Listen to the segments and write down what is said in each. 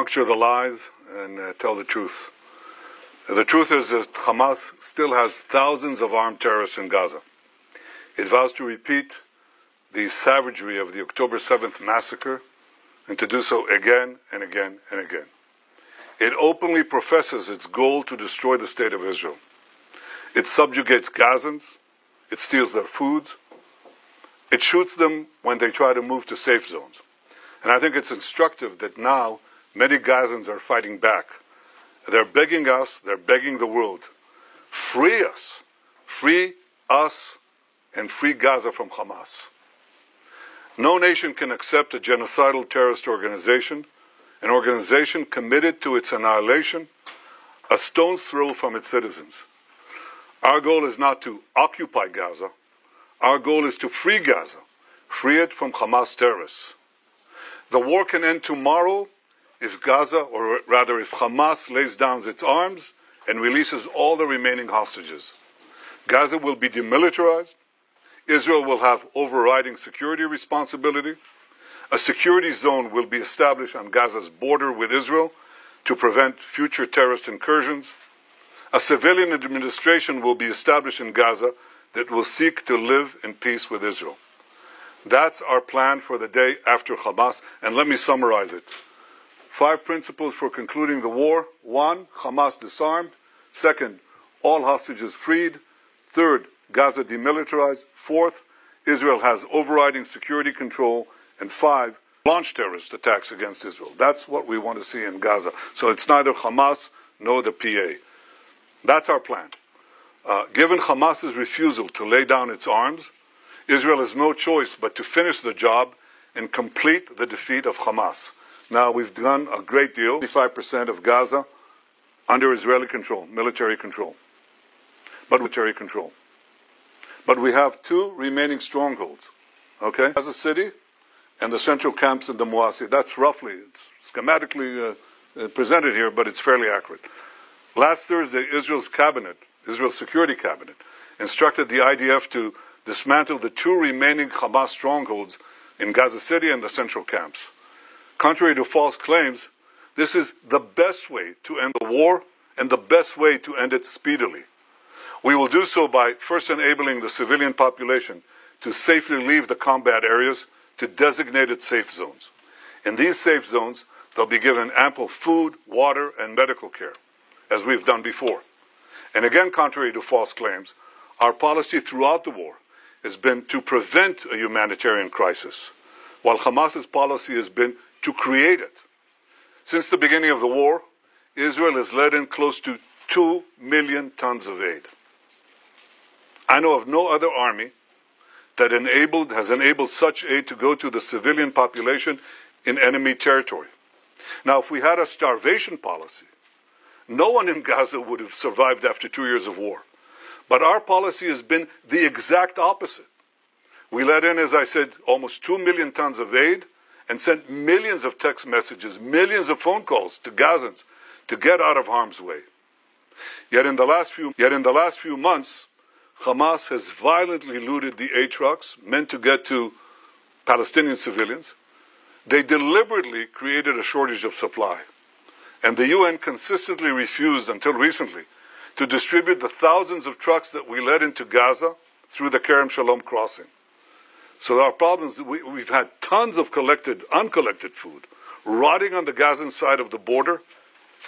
Structure the lies and tell the truth. The truth is that Hamas still has thousands of armed terrorists in Gaza. It vows to repeat the savagery of the October 7th massacre and to do so again and again and again. It openly professes its goal to destroy the state of Israel. It subjugates Gazans. It steals their food. It shoots them when they try to move to safe zones. And I think it's instructive that now many Gazans are fighting back. They're begging us, they're begging the world, free us, and free Gaza from Hamas. No nation can accept a genocidal terrorist organization, an organization committed to its annihilation, a stone's throw from its citizens. Our goal is not to occupy Gaza. Our goal is to free Gaza, free it from Hamas terrorists. The war can end tomorrow if Gaza, or rather if Hamas lays down its arms and releases all the remaining hostages. Gaza will be demilitarized. Israel will have overriding security responsibility. A security zone will be established on Gaza's border with Israel to prevent future terrorist incursions. A civilian administration will be established in Gaza that will seek to live in peace with Israel. That's our plan for the day after Hamas, and let me summarize it. 5 principles for concluding the war. 1, Hamas disarmed. 2nd, all hostages freed. 3rd, Gaza demilitarized. 4th, Israel has overriding security control. And 5, launch terrorist attacks against Israel. That's what we want to see in Gaza. So it's neither Hamas nor the PA. That's our plan. Given Hamas's refusal to lay down its arms, Israel has no choice but to finish the job and complete the defeat of Hamas. Now, we've done a great deal, 55% of Gaza under Israeli control, military control. But we have 2 remaining strongholds, okay? Gaza City and the central camps in the Muasi. That's roughly, it's schematically presented here, but it's fairly accurate. Last Thursday, Israel's Security Cabinet, instructed the IDF to dismantle the 2 remaining Hamas strongholds in Gaza City and the central camps. Contrary to false claims, this is the best way to end the war and the best way to end it speedily. We will do so by first enabling the civilian population to safely leave the combat areas to designated safe zones. In these safe zones, they'll be given ample food, water, and medical care, as we've done before. And again, contrary to false claims, our policy throughout the war has been to prevent a humanitarian crisis, while Hamas's policy has been to create it. Since the beginning of the war, Israel has let in close to 2 million tons of aid. I know of no other army that has enabled such aid to go to the civilian population in enemy territory. Now, if we had a starvation policy, no one in Gaza would have survived after 2 years of war. But our policy has been the exact opposite. We let in, as I said, almost 2 million tons of aid and sent millions of text messages, millions of phone calls to Gazans to get out of harm's way. Yet in the last few months, Hamas has violently looted the aid trucks meant to get to Palestinian civilians. They deliberately created a shortage of supply. And the UN consistently refused, until recently, to distribute the thousands of trucks that we led into Gaza through the Kerem Shalom crossing. So our problems, we've had tons of uncollected food rotting on the Gazan side of the border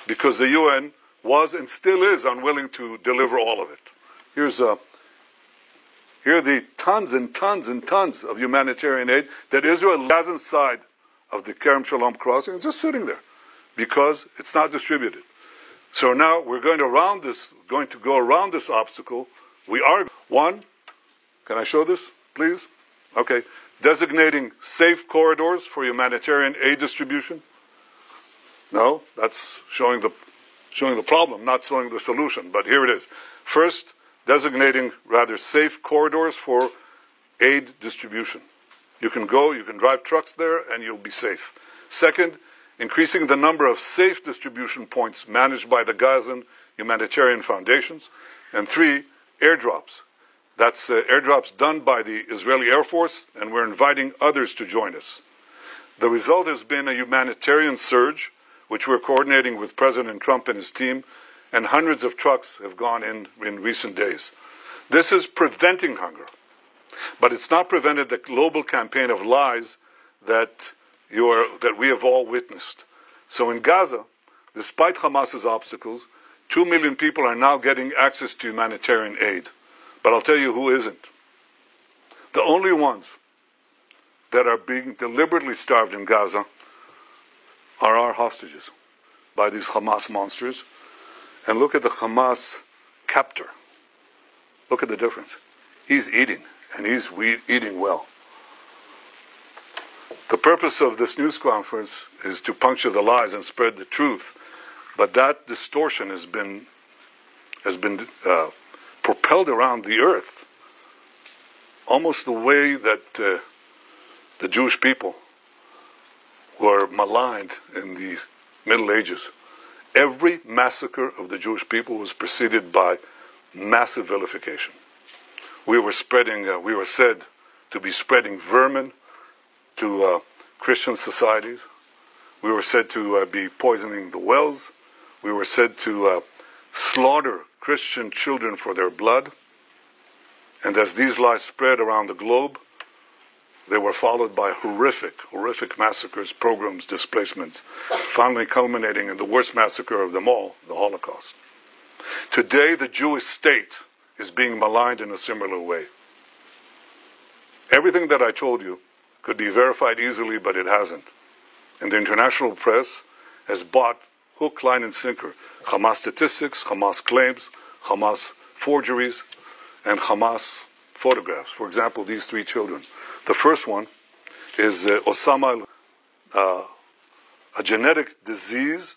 because the UN was and still is unwilling to deliver all of it. Here are the tons and tons and tons of humanitarian aid that Israel, Gazan side of the Kerem Shalom crossing, is just sitting there because it's not distributed. So now we're going to go around this obstacle. We are, 1, can I show this, please? Okay, designating safe corridors for humanitarian aid distribution. No, that's showing the problem, not showing the solution, but here it is. First, designating rather safe corridors for aid distribution. You can drive trucks there and you'll be safe. Second, increasing the number of safe distribution points managed by the Gazan humanitarian foundations. And 3, airdrops. That's airdrops done by the Israeli Air Force, and we're inviting others to join us. The result has been a humanitarian surge which we're coordinating with President Trump and his team, and hundreds of trucks have gone in recent days. This is preventing hunger, but it's not prevented the global campaign of lies that we have all witnessed. So in Gaza, despite Hamas's obstacles, 2 million people are now getting access to humanitarian aid. But I'll tell you who isn't. The only ones that are being deliberately starved in Gaza are our hostages by these Hamas monsters. And look at the Hamas captor. Look at the difference. He's eating, and he's eating well. The purpose of this news conference is to puncture the lies and spread the truth, but that distortion has been propelled around the earth, almost the way that the Jewish people were maligned in the Middle Ages. Every massacre of the Jewish people was preceded by massive vilification. We were said to be spreading vermin to Christian societies. We were said to be poisoning the wells. We were said to slaughter Christian children for their blood. And as these lies spread around the globe, they were followed by horrific massacres, pogroms, displacements, finally culminating in the worst massacre of them all, the Holocaust. Today, the Jewish state is being maligned in a similar way. Everything that I told you could be verified easily, but it hasn't. And the international press has bought hook, line, and sinker Hamas statistics, Hamas claims, Hamas forgeries, and Hamas photographs. For example, these 3 children. The first one is Osama, a genetic disease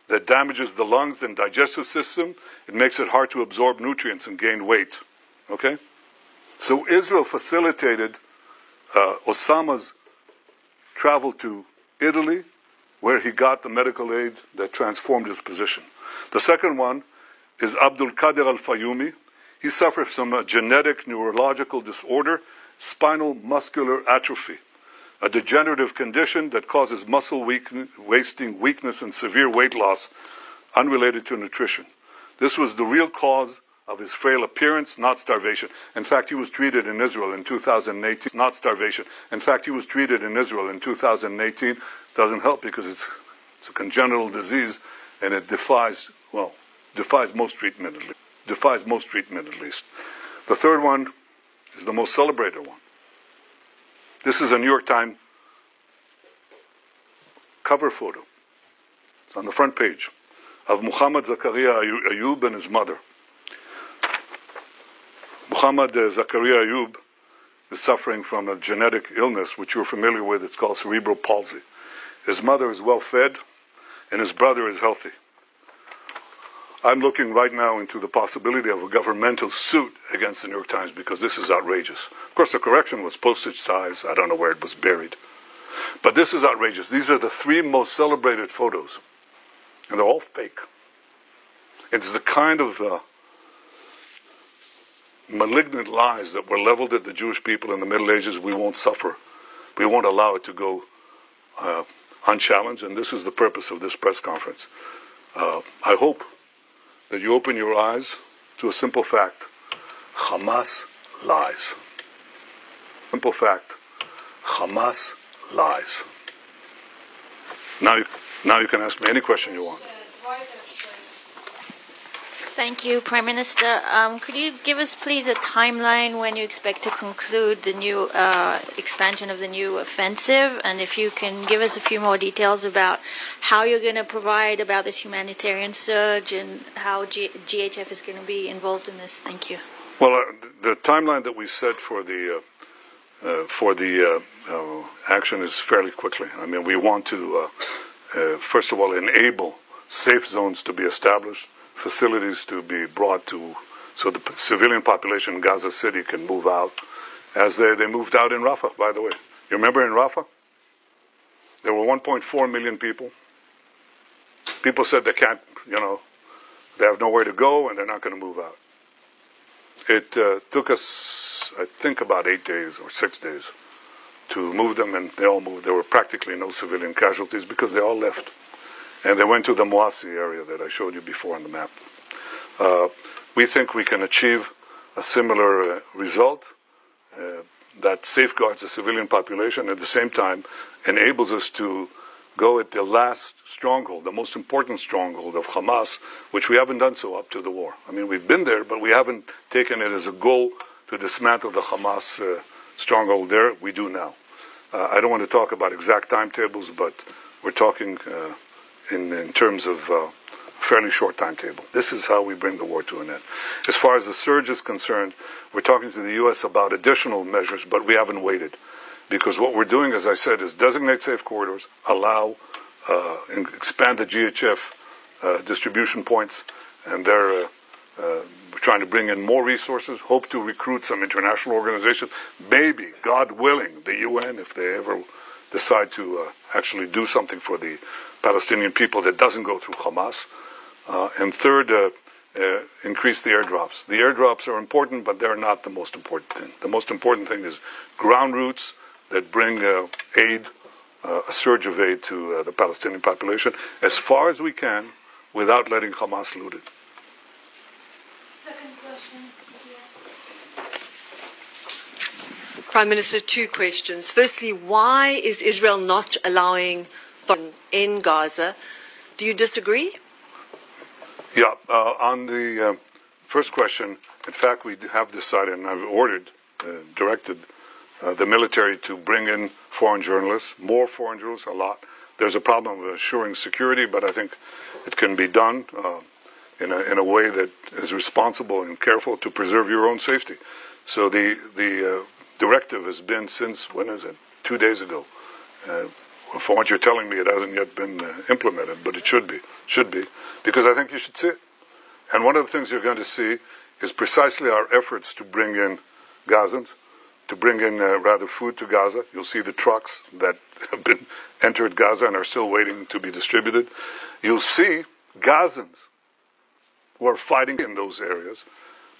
that damages the lungs and digestive system. It makes it hard to absorb nutrients and gain weight. Okay? So Israel facilitated Osama's travel to Italy, where he got the medical aid that transformed his position. The second one is Abdul Qadir al-Fayumi. He suffers from a genetic neurological disorder, spinal muscular atrophy, a degenerative condition that causes muscle wasting, weakness, and severe weight loss unrelated to nutrition. This was the real cause of his frail appearance, not starvation. In fact, he was treated in Israel in 2018, not starvation. In fact, he was treated in Israel in 2018. Doesn't help because it's a congenital disease and it defies most treatment at least. The third one is the most celebrated one. This is a New York Times cover photo. It's on the front page of Muhammad Zakaria Ayub and his mother. Muhammad Zakaria Ayub is suffering from a genetic illness which you're familiar with. It's called cerebral palsy. His mother is well fed and his brother is healthy. I'm looking right now into the possibility of a governmental suit against the New York Times because this is outrageous. Of course, the correction was postage size. I don't know where it was buried. But this is outrageous. These are the 3 most celebrated photos, and they're all fake. It's the kind of malignant lies that were leveled at the Jewish people in the Middle Ages. We won't suffer. We won't allow it to go unchallenged, and this is the purpose of this press conference. I hope that you open your eyes to a simple fact. Hamas lies. Simple fact. Hamas lies. Now you can ask me any question you want. Thank you, Prime Minister. Could you give us, please, a timeline when you expect to conclude the new expansion of the new offensive? And if you can give us a few more details about how you're going to provide about this humanitarian surge and how GHF is going to be involved in this. Thank you. Well, the timeline that we set for the action is fairly quickly. I mean, we want to, first of all, enable safe zones to be established, facilities to be brought to, so the civilian population in Gaza City can move out, as they moved out in Rafah, by the way. You remember in Rafah? There were 1.4 million people. People said they can't, they have nowhere to go and they're not going to move out. It took us, I think, about 8 days or 6 days to move them, and they all moved. There were practically no civilian casualties because they all left. and they went to the Moasi area that I showed you before on the map. We think we can achieve a similar result that safeguards the civilian population, at the same time enables us to go at the last stronghold, the most important stronghold of Hamas, which we haven't done so up to the war. I mean, we've been there, but we haven't taken it as a goal to dismantle the Hamas stronghold there. We do now. I don't want to talk about exact timetables, but we're talking in terms of fairly short timetable. This is how we bring the war to an end. As far as the surge is concerned, we're talking to the U.S. about additional measures, but we haven't waited. Because what we're doing, as I said, is designate safe corridors, allow, and expand the GHF distribution points, and we're trying to bring in more resources, hope to recruit some international organizations, maybe, God willing, the UN, if they ever decide to actually do something for the Palestinian people that doesn't go through Hamas. And third, increase the airdrops. The airdrops are important, but they're not the most important thing. The most important thing is ground routes that bring aid, a surge of aid to the Palestinian population, as far as we can, without letting Hamas loot it. Second question, yes. Prime Minister, two questions. Firstly, why is Israel not allowing in Gaza? Do you disagree? Yeah, on the first question, in fact, we have decided, and I've ordered, directed the military to bring in foreign journalists, more foreign journalists, a lot. There's a problem of assuring security, but I think it can be done in a way that is responsible and careful to preserve your own safety. So the directive has been since, when is it? 2 days ago. From what you're telling me, it hasn't yet been implemented, but it should be, because I think you should see it. And one of the things you're going to see is precisely our efforts to bring in Gazans, to bring in rather food to Gaza. You'll see the trucks that have been entered Gaza and are still waiting to be distributed. You'll see Gazans who are fighting in those areas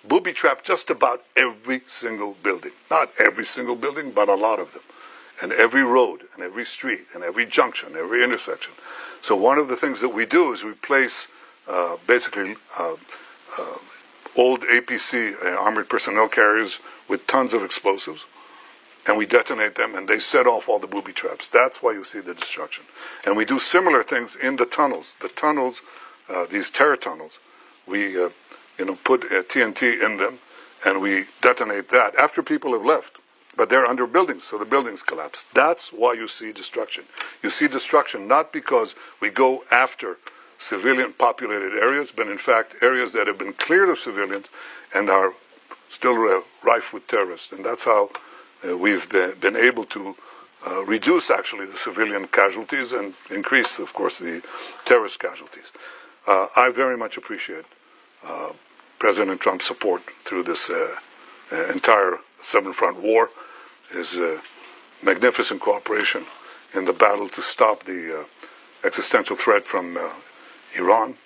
booby-trap just about every single building. Not every single building, but a lot of them. And every road, and every street, and every junction, every intersection. So one of the things that we do is we place basically old APC, armored personnel carriers, with tons of explosives, and we detonate them, and they set off all the booby traps. That's why you see the destruction. And we do similar things in the tunnels. The tunnels, these terror tunnels, we put TNT in them, and we detonate that after people have left. But they're under buildings, so the buildings collapse. That's why you see destruction. You see destruction not because we go after civilian populated areas, but in fact areas that have been cleared of civilians and are still rife with terrorists. And that's how we've been able to reduce actually the civilian casualties and increase, of course, the terrorist casualties. I very much appreciate President Trump's support through this entire seven-front war, his magnificent cooperation in the battle to stop the existential threat from Iran,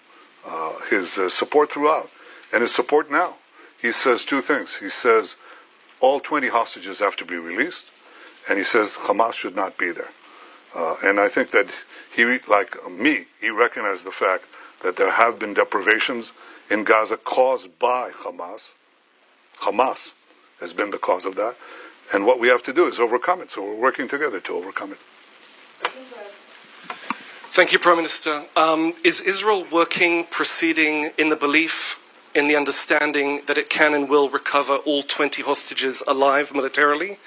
his support throughout, and his support now. He says two things. He says all 20 hostages have to be released, and he says Hamas should not be there. And I think that he, like me, he recognized the fact that there have been deprivations in Gaza caused by Hamas. Hamas has been the cause of that. And what we have to do is overcome it. So we're working together to overcome it. Thank you, Prime Minister. Is Israel proceeding in the belief, in the understanding that it can and will recover all 20 hostages alive militarily?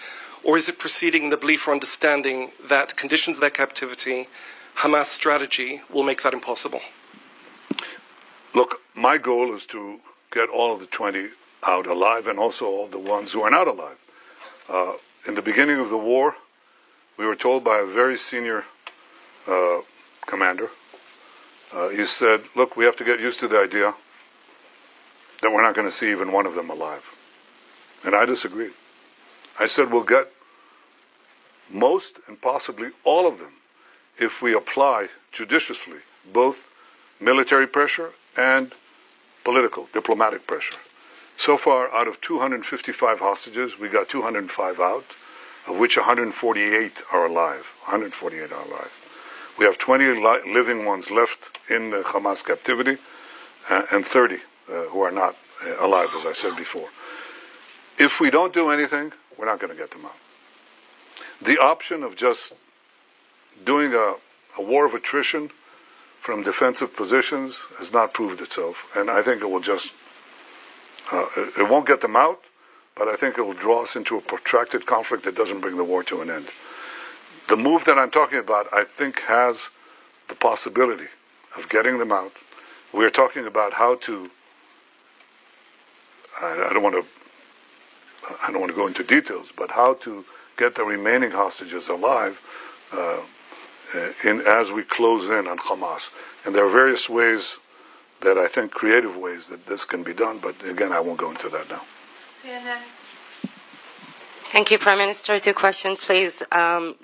Or is it proceeding in the belief or understanding that conditions of their captivity, Hamas strategy, will make that impossible? Look, my goal is to get all of the 20 out alive, and also all the ones who are not alive. In the beginning of the war, we were told by a very senior commander, he said, look, we have to get used to the idea that we're not going to see even one of them alive. And I disagreed. I said we'll get most and possibly all of them if we apply judiciously both military pressure and political, diplomatic pressure. So far, out of 255 hostages, we got 205 out, of which 148 are alive. 148 are alive. We have 20 living ones left in Hamas captivity and 30 who are not alive, as I said before. If we don't do anything, we're not going to get them out. The option of just doing a war of attrition from defensive positions has not proved itself, and I think it will just, it won't get them out, but I think it will draw us into a protracted conflict that doesn't bring the war to an end. The move that I'm talking about, I think, has the possibility of getting them out. We're talking about how to, I don't want to go into details, but how to get the remaining hostages alive as we close in on Hamas. And there are various ways that I think, creative ways, that this can be done, but again, I won't go into that now. Thank you, Prime Minister. 2 questions, please.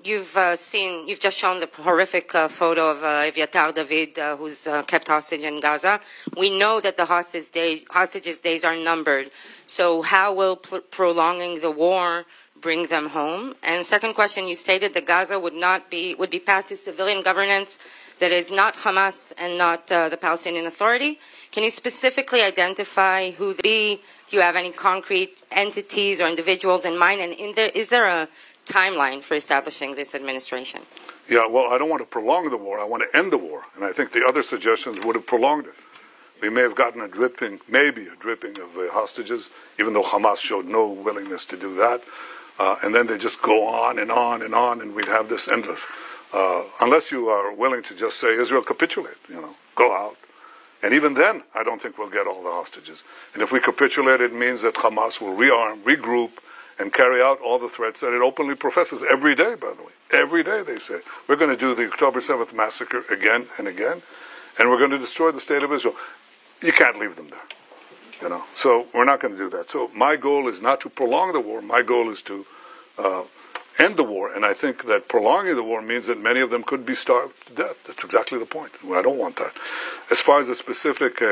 You've just shown the horrific photo of Eviatar David, who's kept hostage in Gaza. We know that the hostages' days are numbered. So how will prolonging the war bring them home? And second question, you stated that Gaza would be passed to civilian governance that is not Hamas and not the Palestinian Authority. Can you specifically identify who they be? Do you have any concrete entities or individuals in mind? And is there a timeline for establishing this administration? Yeah, well, I don't want to prolong the war. I want to end the war. And I think the other suggestions would have prolonged it. We may have gotten maybe a dripping of hostages, even though Hamas showed no willingness to do that. And then they just go on and on and on, and we'd have this endless. Unless you are willing to just say, Israel, capitulate, go out. And even then, I don't think we'll get all the hostages. And if we capitulate, it means that Hamas will rearm, regroup, and carry out all the threats that it openly professes every day, by the way. Every day they say, we're going to do the October 7th massacre again and again, and we're going to destroy the state of Israel. You can't leave them there, So we're not going to do that. So my goal is not to prolong the war. My goal is to end the war, and I think that prolonging the war means that many of them could be starved to death. That's exactly the point. I don't want that. As far as the specific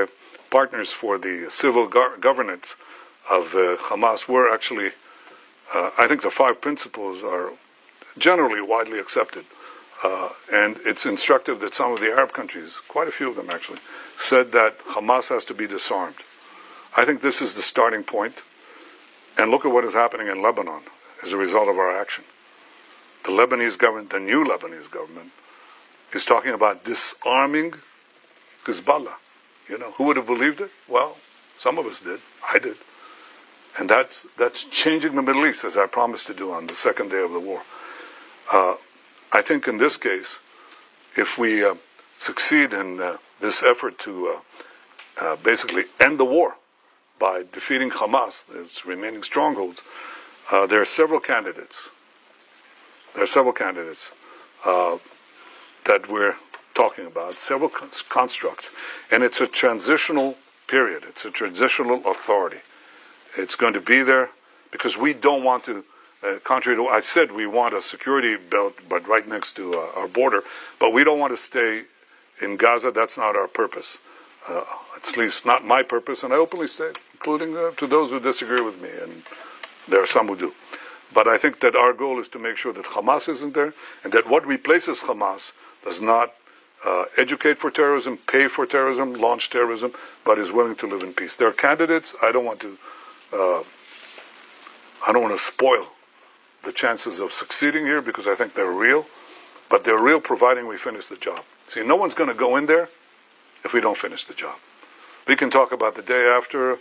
partners for the civil governance of Hamas, we're actually, I think the 5 principles are generally widely accepted. And it's instructive that some of the Arab countries, quite a few of them actually, said that Hamas has to be disarmed. I think this is the starting point. And look at what is happening in Lebanon as a result of our action. The Lebanese government, the new Lebanese government, is talking about disarming Hezbollah. Who would have believed it? Well, some of us did. I did. And that's changing the Middle East, as I promised to do on the second day of the war. I think in this case, if we succeed in this effort to basically end the war by defeating Hamas, its remaining strongholds, there are several candidates. That we're talking about, several constructs. And it's a transitional period. It's a transitional authority. It's going to be there because we don't want to, contrary to what I said, we want a security belt, but right next to our border. But we don't want to stay in Gaza. That's not our purpose. At least not my purpose. And I openly state, including to those who disagree with me. And there are some who do. But I think that our goal is to make sure that Hamas isn't there, and that what replaces Hamas does not educate for terrorism, pay for terrorism, launch terrorism, but is willing to live in peace. There are candidates. I don't want to spoil the chances of succeeding here because I think they're real, but they're real providing we finish the job. See, no one's going to go in there if we don't finish the job. We can talk about the day after,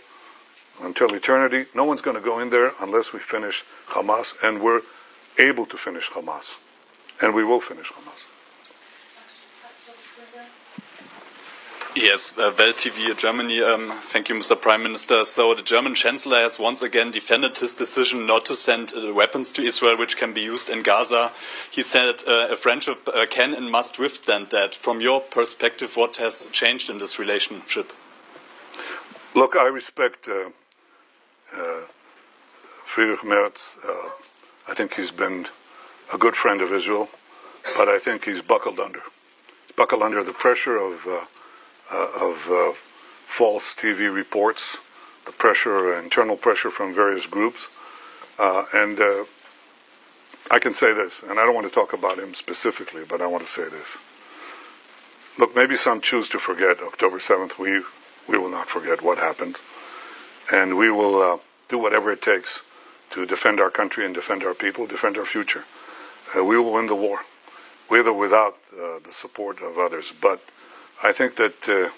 until eternity. No one's going to go in there unless we finish Hamas, and we're able to finish Hamas. And we will finish Hamas. Yes, Welt TV Germany. Thank you, Mr. Prime Minister. So the German Chancellor has once again defended his decision not to send weapons to Israel, which can be used in Gaza. He said a friendship can and must withstand that. From your perspective, what has changed in this relationship? Look, I respect Friedrich Merz. I think he's been a good friend of Israel, but I think he's buckled under. He's buckled under the pressure of false TV reports, the pressure, internal pressure from various groups. And I can say this, and I don't want to talk about him specifically, but I want to say this. look, maybe some choose to forget October 7th. We will not forget what happened. And we will do whatever it takes to defend our country and defend our people, defend our future. We will win the war, with or without the support of others. But I think that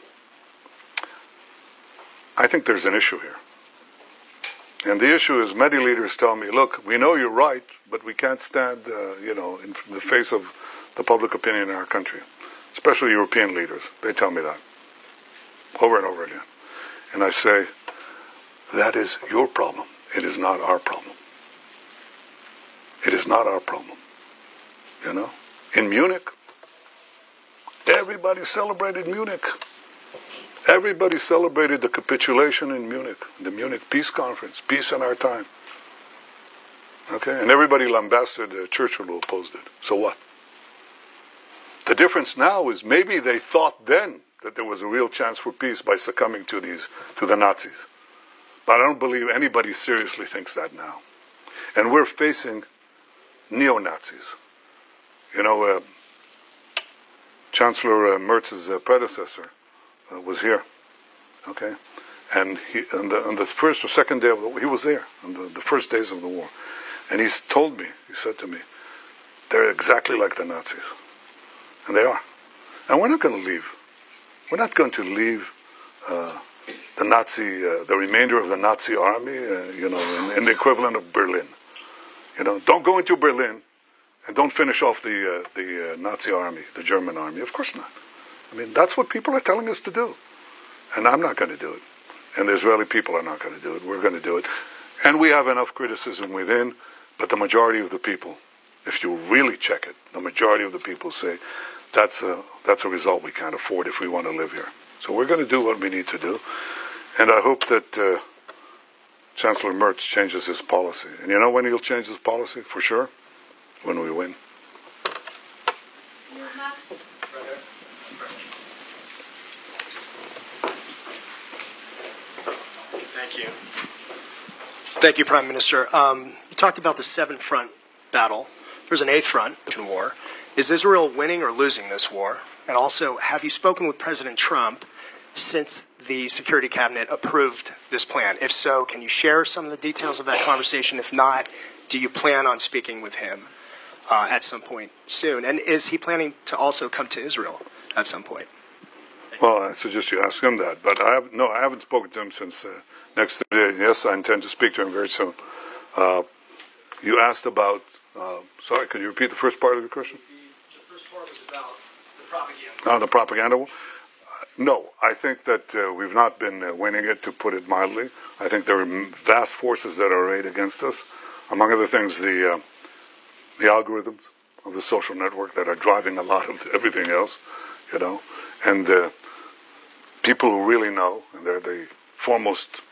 I think there's an issue here. And the issue is many leaders tell me, look, we know you're right, but we can't stand, in the face of the public opinion in our country, especially European leaders. They tell me that over and over again. And I say, that is your problem. It is not our problem. It is not our problem. You know? In Munich, everybody celebrated Munich. Everybody celebrated the capitulation in Munich, the Munich Peace Conference, peace in our time. Okay? And everybody lambasted Churchill who opposed it. So what? The difference now is maybe they thought then that there was a real chance for peace by succumbing to the Nazis. But I don't believe anybody seriously thinks that now. And we're facing neo-Nazis. You know, Chancellor Merz's predecessor was here, okay? And he, on the first or second day of the war, he was there, on the first days of the war. And he told me, he said to me, they're exactly like the Nazis. And they are. And we're not going to leave. We're not going to leave the Nazi, the remainder of the Nazi army, in the equivalent of Berlin. You know, don't go into Berlin and don't finish off the Nazi army, the German army. Of course not. I mean, that's what people are telling us to do. And I'm not going to do it. And the Israeli people are not going to do it. We're going to do it. And we have enough criticism within, but the majority of the people, if you really check it, the majority of the people say, that's a result we can't afford if we want to live here. So we're going to do what we need to do. And I hope that Chancellor Merz changes his policy. And you know when he'll change his policy, for sure? When we win. Thank you. Thank you, Prime Minister. You talked about the seventh front battle. There's an eighth front war. Is Israel winning or losing this war? And also, have you spoken with President Trump since the Security Cabinet approved this plan? If so, can you share some of the details of that conversation? If not, do you plan on speaking with him at some point soon? And is he planning to also come to Israel at some point? Well, I suggest you ask him that. But I haven't spoken to him since next day. Yes, I intend to speak to him very soon. You asked about, sorry, could you repeat the first part of your question? The first part was about the propaganda. The propaganda? No, I think that we've not been winning it, to put it mildly. I think there are vast forces that are arrayed against us. Among other things, the algorithms of the social network that are driving a lot of everything else, you know. And people who really know, and they're the foremost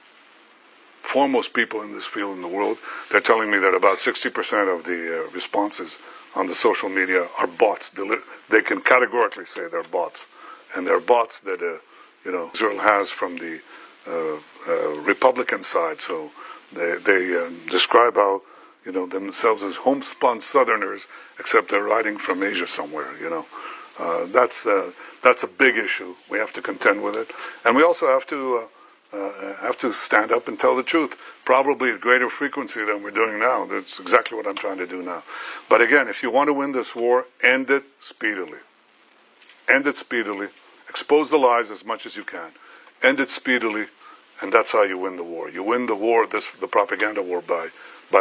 people in this field in the world, they're telling me that about 60% of the responses on the social media are bots. They can categorically say they're bots. And they're bots that, Israel has from the Republican side. So they describe how, themselves as homespun Southerners, except they're riding from Asia somewhere, That's a big issue. We have to contend with it. And we also have to stand up and tell the truth, probably at greater frequency than we're doing now. That's exactly what I'm trying to do now. But again, if you want to win this war, end it speedily. End it speedily. Expose the lies as much as you can. End it speedily, and that's how you win the war. You win the war, the propaganda war, by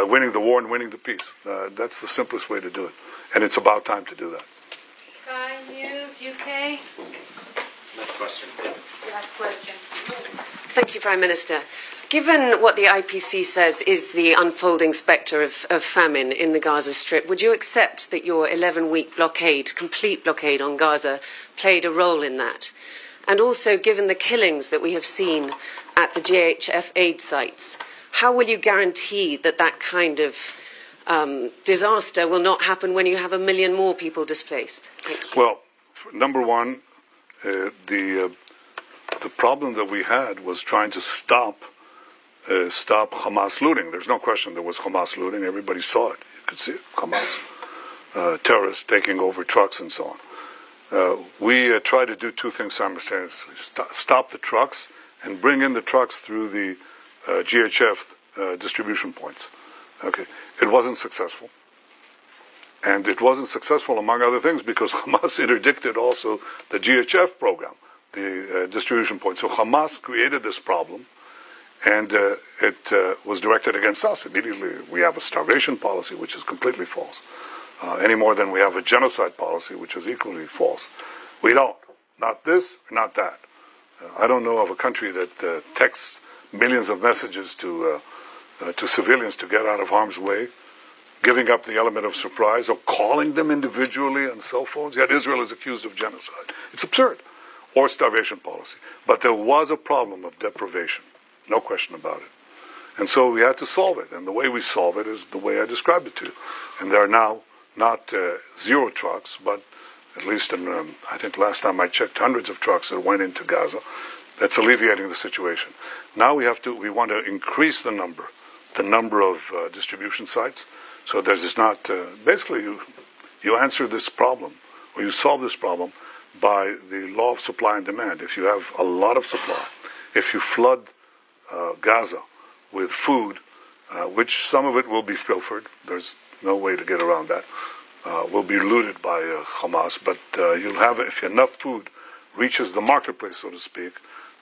winning the war and winning the peace. That's the simplest way to do it. And it's about time to do that. Sky News, UK. Last question, please. Last question. Thank you, Prime Minister. Given what the IPC says is the unfolding spectre of famine in the Gaza Strip, would you accept that your 11-week blockade, complete blockade on Gaza, played a role in that? And also, given the killings that we have seen at the GHF aid sites, how will you guarantee that that kind of disaster will not happen when you have 1 million more people displaced? Thank you. Well, number one, the problem that we had was trying to stop Hamas looting. There's no question there was Hamas looting. Everybody saw it. You could see it. Hamas terrorists taking over trucks and so on. we try to do two things simultaneously: stop the trucks and bring in the trucks through the GHF distribution points. Okay, it wasn't successful. And it wasn't successful, among other things, because Hamas interdicted also the GHF program, the distribution point. So Hamas created this problem, and it was directed against us. Immediately, we have a starvation policy, which is completely false, any more than we have a genocide policy, which is equally false. We don't. Not this, not that. I don't know of a country that texts millions of messages to civilians to get out of harm's way, giving up the element of surprise, or calling them individually on cell phones, yet Israel is accused of genocide. It's absurd. Or starvation policy. But there was a problem of deprivation, no question about it. And so we had to solve it, and the way we solve it is the way I described it to you. And there are now not zero trucks, but at least in, I think last time I checked, hundreds of trucks that went into Gaza. That's alleviating the situation. Now we want to increase the number of distribution sites. So there is not, basically you answer this problem, or you solve this problem by the law of supply and demand. If you have a lot of supply, if you flood Gaza with food, which some of it will be pilfered, there's no way to get around that, will be looted by Hamas, but you'll have, if enough food reaches the marketplace, so to speak,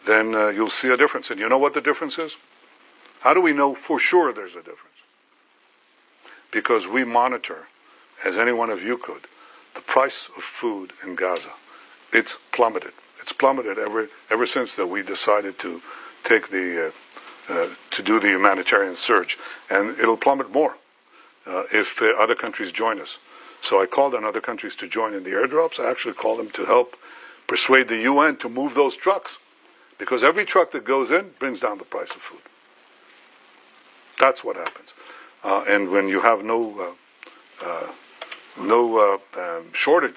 then you'll see a difference. And you know what the difference is? How do we know for sure there's a difference? Because we monitor, as any one of you could, the price of food in Gaza. It's plummeted. It's plummeted ever since that we decided to take to do the humanitarian surge, and it'll plummet more if other countries join us. So I called on other countries to join in the airdrops. I actually called them to help persuade the UN to move those trucks, because every truck that goes in brings down the price of food. That's what happens. And when you have no shortage